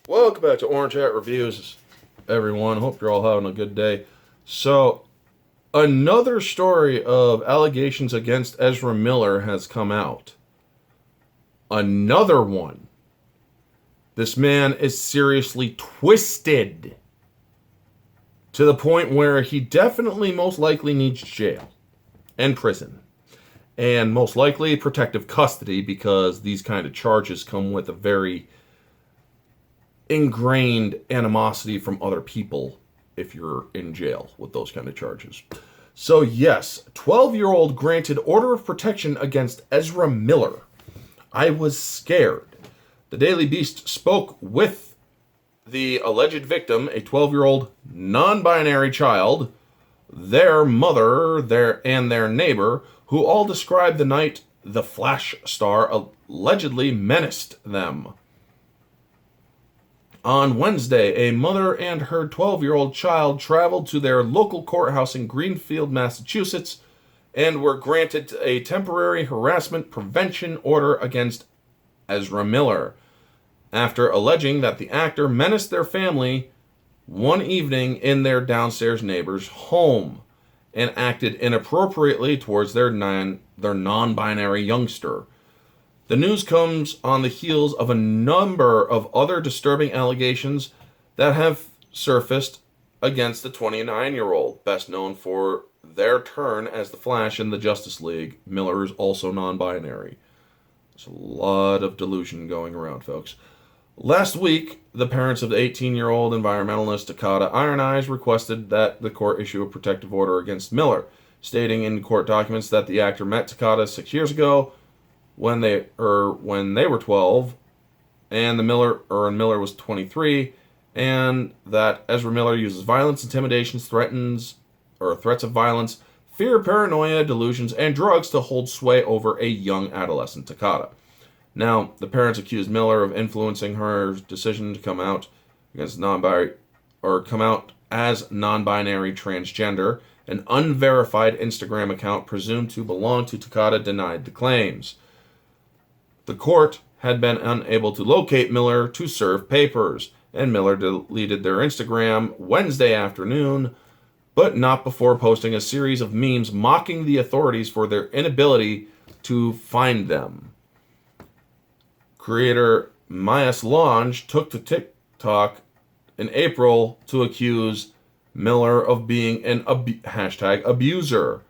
Welcome back to Orange Hat Reviews, everyone. Hope you're all having a good day. So, another story of allegations against Ezra Miller has come out. Another one. This man is seriously twisted to the point where he definitely most likely needs jail and prison. And most likely protective custody because these kind of charges come with a very ingrained animosity from other people if you're in jail with those kind of charges. So yes, 12-year-old granted order of protection against Ezra Miller. I was scared. The Daily Beast spoke with the alleged victim, a 12-year-old non-binary child, their mother, and their neighbor, who all described the night the Flash star allegedly menaced them. On Wednesday, a mother and her 12-year-old child traveled to their local courthouse in Greenfield, Massachusetts, and were granted a temporary harassment prevention order against Ezra Miller, after alleging that the actor menaced their family one evening in their downstairs neighbor's home and acted inappropriately towards their non-binary youngster. The news comes on the heels of a number of other disturbing allegations that have surfaced against the 29-year-old, best known for their turn as the Flash in the Justice League. Miller is also non-binary. There's a lot of delusion going around, folks. Last week, the parents of the 18-year-old environmentalist Takata Iron Eyes requested that the court issue a protective order against Miller, stating in court documents that the actor met Takata 6 years ago when they were 12, and Miller was 23, and that Ezra Miller uses violence, intimidations, threats of violence, fear, paranoia, delusions, and drugs to hold sway over a young adolescent Takata. Now, the parents accused Miller of influencing her decision to come out as non-binary transgender. An unverified Instagram account presumed to belong to Takata denied the claims. The court had been unable to locate Miller to serve papers, and Miller deleted their Instagram Wednesday afternoon, but not before posting a series of memes mocking the authorities for their inability to find them. Creator Mayas Lange took to TikTok in April to accuse Miller of being an #abuser,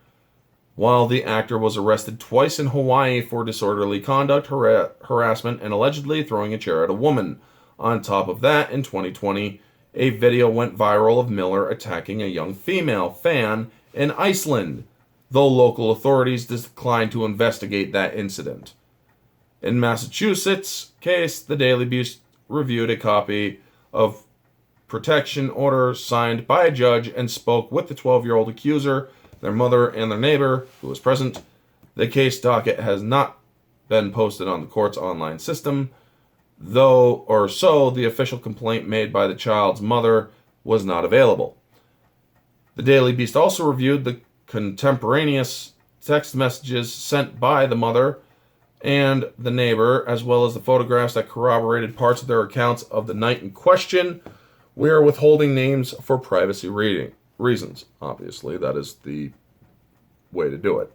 while the actor was arrested twice in Hawaii for disorderly conduct, harassment, and allegedly throwing a chair at a woman. On top of that, in 2020, a video went viral of Miller attacking a young female fan in Iceland, though local authorities declined to investigate that incident. In Massachusetts' case, the Daily Beast reviewed a copy of protection order signed by a judge and spoke with the 12-year-old accuser, their mother, and their neighbor, who was present. The case docket has not been posted on the court's online system, so the official complaint made by the child's mother was not available. The Daily Beast also reviewed the contemporaneous text messages sent by the mother and the neighbor, as well as the photographs that corroborated parts of their accounts of the night in question. We are withholding names for privacy reasons. Obviously, that is the way to do it.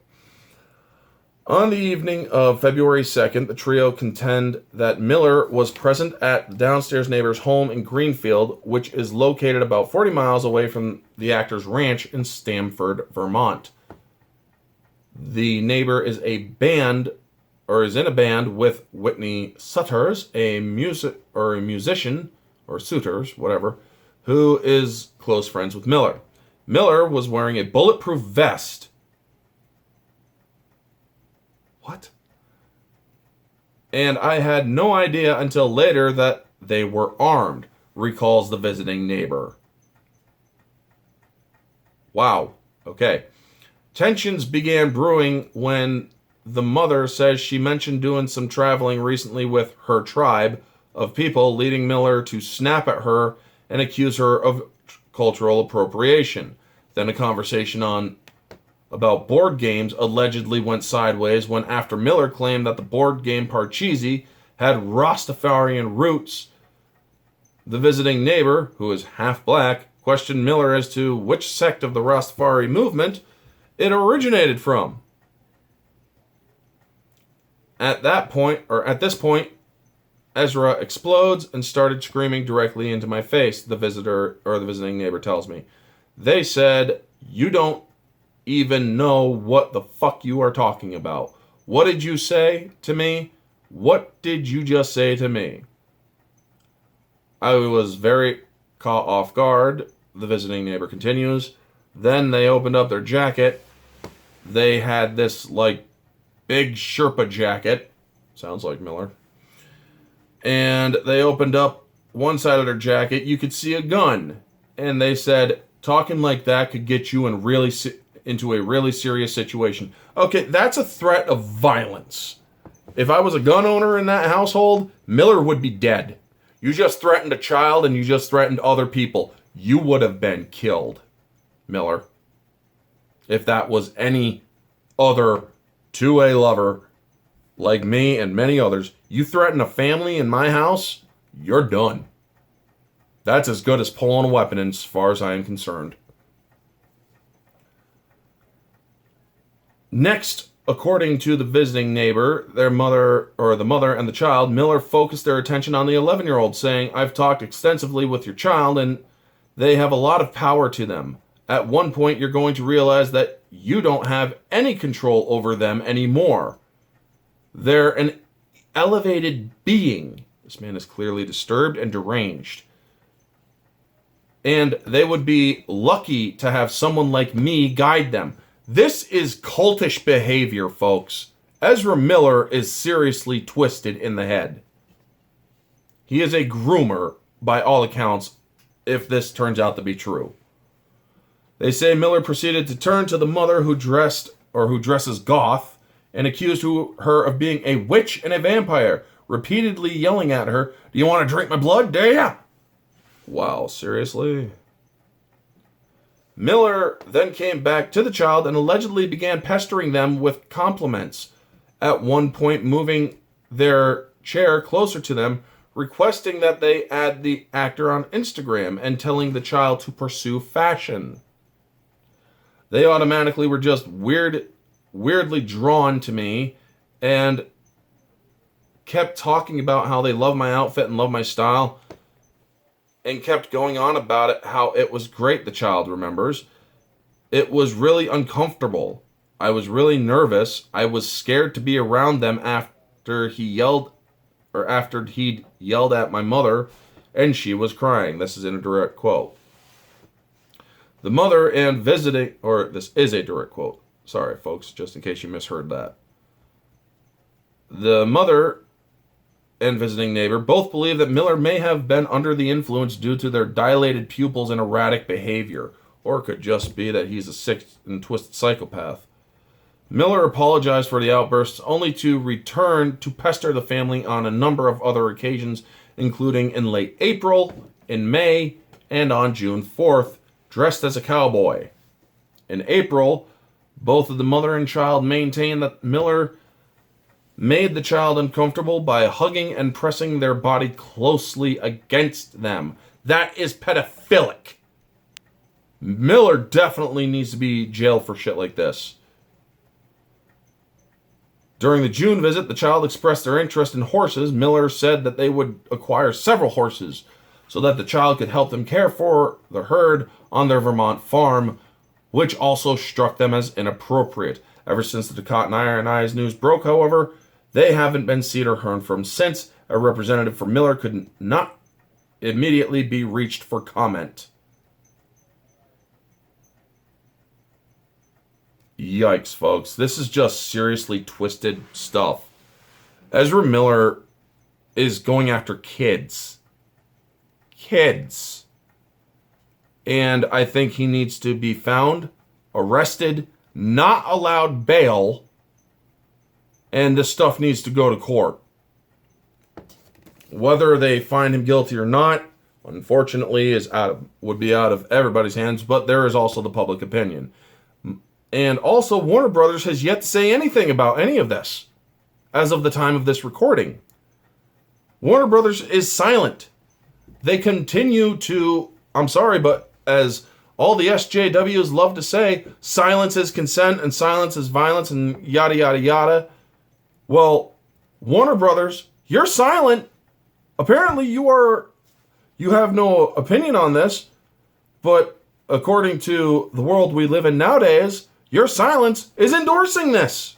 On the evening of February 2nd, the trio contend that Miller was present at the downstairs neighbor's home in Greenfield, which is located about 40 miles away from the actor's ranch in Stamford, Vermont. The neighbor is in a band with Whitney Sutters, a musician, or Suitors, whatever, who is close friends with Miller. Miller was wearing a bulletproof vest. What? And I had no idea until later that they were armed, recalls the visiting neighbor. Wow. Okay. Tensions began brewing when the mother says she mentioned doing some traveling recently with her tribe of people, leading Miller to snap at her and accuse her of cultural appropriation. Then a conversation about board games allegedly went sideways when, after Miller claimed that the board game Parcheesi had Rastafarian roots, The visiting neighbor, who is half black, questioned Miller as to which sect of the Rastafari movement it originated from. At this point, Ezra explodes and started screaming directly into my face, the visiting neighbor tells me. They said, "You don't even know what the fuck you are talking about. What did you say to me? What did you just say to me?" I was very caught off guard, the visiting neighbor continues. Then they opened up their jacket. They had this, big Sherpa jacket. Sounds like Miller. And they opened up one side of their jacket. You could see a gun. And they said, talking like that could get you into a really serious situation. Okay, that's a threat of violence. If I was a gun owner in that household, Miller would be dead. You just threatened a child and you just threatened other people. You would have been killed, Miller. If that was any other 2A lover like me and many others, you threaten a family in my house, you're done. That's as good as pulling a weapon as far as I am concerned. Next, according to the visiting neighbor, the mother and the child, Miller focused their attention on the 11-year-old, saying, "I've talked extensively with your child and they have a lot of power to them. At one point, you're going to realize that you don't have any control over them anymore. They're an elevated being." This man is clearly disturbed and deranged. "And they would be lucky to have someone like me guide them." This is cultish behavior, folks. Ezra Miller is seriously twisted in the head. He is a groomer, by all accounts, if this turns out to be true. They say Miller proceeded to turn to the mother who dresses goth and accused her of being a witch and a vampire, repeatedly yelling at her, "Do you want to drink my blood, do ya?" Wow, seriously? Miller then came back to the child and allegedly began pestering them with compliments, at one point moving their chair closer to them, requesting that they add the actor on Instagram and telling the child to pursue fashion. They automatically were just weirdly drawn to me and kept talking about how they love my outfit and love my style, and kept going on about it, how it was great, the child remembers. It was really uncomfortable. I was really nervous. I was scared to be around them after he'd yelled at my mother, and she was crying. This is in a direct quote. The mother and this is a direct quote. Sorry, folks, just in case you misheard that. The mother and visiting neighbor both believe that Miller may have been under the influence due to their dilated pupils and erratic behavior, or it could just be that he's a sick and twisted psychopath. Miller apologized for the outbursts, only to return to pester the family on a number of other occasions, including in late April, in May, and on June 4th, dressed as a cowboy. In April, both of the mother and child maintained that Miller made the child uncomfortable by hugging and pressing their body closely against them. That is pedophilic. Miller definitely needs to be jailed for shit like this. During the June visit, the child expressed their interest in horses. Miller said that they would acquire several horses so that the child could help them care for the herd on their Vermont farm, which also struck them as inappropriate. Ever since the Cotton Iron Eyes news broke, however, they haven't been seen or heard from since. A representative for Miller could not immediately be reached for comment. Yikes, folks. This is just seriously twisted stuff. Ezra Miller is going after kids. Kids. And I think he needs to be found, arrested, not allowed bail, and this stuff needs to go to court. Whether they find him guilty or not, unfortunately, would be out of everybody's hands, but there is also the public opinion. And also, Warner Brothers has yet to say anything about any of this as of the time of this recording. Warner Brothers is silent. they continue to, I'm sorry, but as all the SJWs love to say, silence is consent and silence is violence and yada, yada, yada. Well, Warner Brothers, you're silent. Apparently you have no opinion on this, but according to the world we live in nowadays, your silence is endorsing this.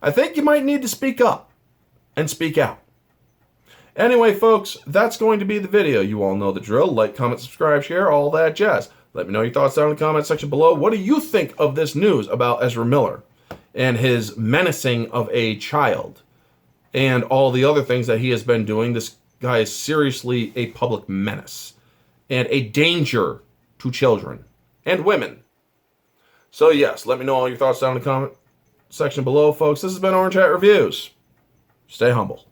I think you might need to speak up and speak out. Anyway, folks, that's going to be the video. You all know the drill. Like, comment, subscribe, share, all that jazz. Let me know your thoughts down in the comment section below. What do you think of this news about Ezra Miller and his menacing of a child and all the other things that he has been doing? This guy is seriously a public menace and a danger to children and women. So yes, let me know all your thoughts down in the comment section below, folks. This has been Orange Hat Reviews. Stay humble.